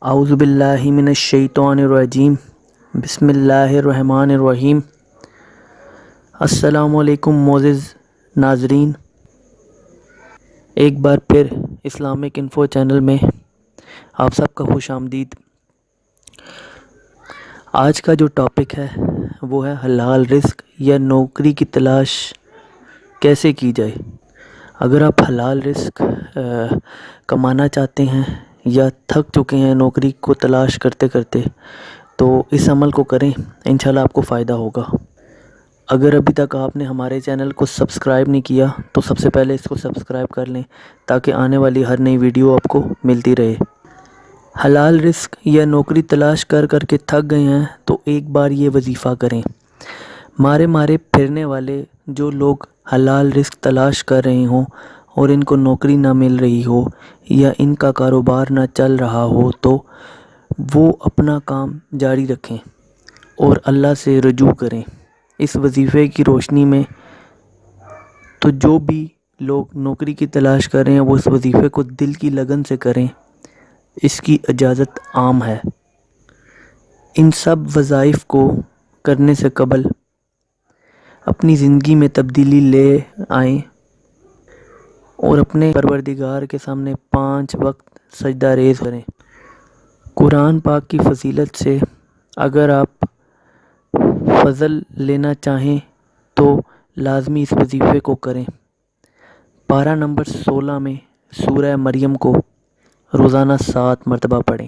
اعوذ باللہ من الشیطان الرجیم، بسم اللہ الرحمن الرحیم۔ السلام علیکم معزز ناظرین، ایک بار پھر اسلامک انفو چینل میں آپ سب کا خوش آمدید۔ آج کا جو ٹاپک ہے وہ ہے حلال رزق یا نوکری کی تلاش کیسے کی جائے۔ اگر آپ حلال رزق کمانا چاہتے ہیں یا تھک چکے ہیں نوکری کو تلاش کرتے کرتے، تو اس عمل کو کریں، انشاءاللہ آپ کو فائدہ ہوگا۔ اگر ابھی تک آپ نے ہمارے چینل کو سبسکرائب نہیں کیا تو سب سے پہلے اس کو سبسکرائب کر لیں تاکہ آنے والی ہر نئی ویڈیو آپ کو ملتی رہے۔ حلال رزق یا نوکری تلاش کر کر کے تھک گئے ہیں تو ایک بار یہ وظیفہ کریں۔ مارے پھرنے والے جو لوگ حلال رزق تلاش کر رہے ہوں اور ان کو نوکری نہ مل رہی ہو یا ان کا کاروبار نہ چل رہا ہو، تو وہ اپنا کام جاری رکھیں اور اللہ سے رجوع کریں اس وظیفے کی روشنی میں۔ تو جو بھی لوگ نوکری کی تلاش کر رہے ہیں وہ اس وظیفے کو دل کی لگن سے کریں، اس کی اجازت عام ہے۔ ان سب وظائف کو کرنے سے قبل اپنی زندگی میں تبدیلی لے آئیں اور اپنے پروردگار کے سامنے 5 وقت سجدہ ریز کریں۔ قرآن پاک کی فضیلت سے اگر آپ فضل لینا چاہیں تو لازمی اس وظیفے کو کریں۔ پارہ نمبر 16 میں سورہ مریم کو روزانہ 7 مرتبہ پڑھیں،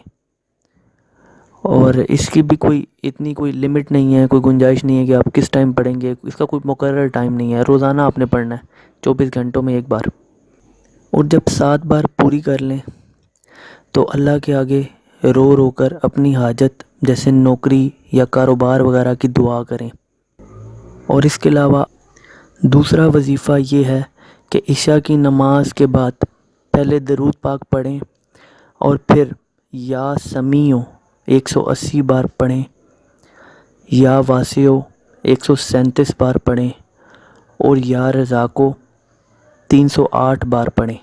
اور اس کی بھی کوئی لمٹ نہیں ہے، کوئی گنجائش نہیں ہے کہ آپ کس ٹائم پڑھیں گے، اس کا کوئی مقرر ٹائم نہیں ہے، روزانہ آپ نے پڑھنا ہے 24 گھنٹوں میں ایک بار۔ اور جب 7 بار پوری کر لیں تو اللہ کے آگے رو رو کر اپنی حاجت جیسے نوکری یا کاروبار وغیرہ کی دعا کریں۔ اور اس کے علاوہ دوسرا وظیفہ یہ ہے کہ عشاء کی نماز کے بعد پہلے درود پاک پڑھیں اور پھر یا سمیع 180 بار پڑھیں، یا واسع 137 بار پڑھیں، اور یا رزاق 308 بار پڑھیں۔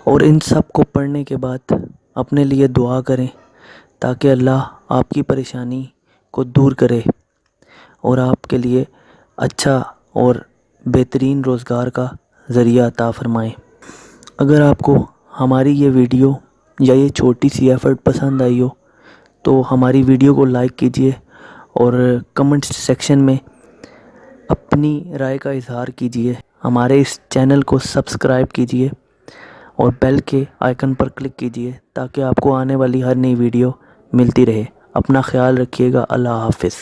اور ان سب کو پڑھنے کے بعد اپنے لیے دعا کریں تاکہ اللہ آپ کی پریشانی کو دور کرے اور آپ کے لیے اچھا اور بہترین روزگار کا ذریعہ عطا فرمائیں۔ اگر آپ کو ہماری یہ ویڈیو یا یہ چھوٹی سی ایفرٹ پسند آئی ہو تو ہماری ویڈیو کو لائک کیجئے اور کمنٹ سیکشن میں اپنی رائے کا اظہار کیجئے۔ ہمارے اس چینل کو سبسکرائب کیجئے اور بیل کے آئیکن پر کلک کیجئے تاکہ آپ کو آنے والی ہر نئی ویڈیو ملتی رہے۔ اپنا خیال رکھیے گا۔ اللہ حافظ۔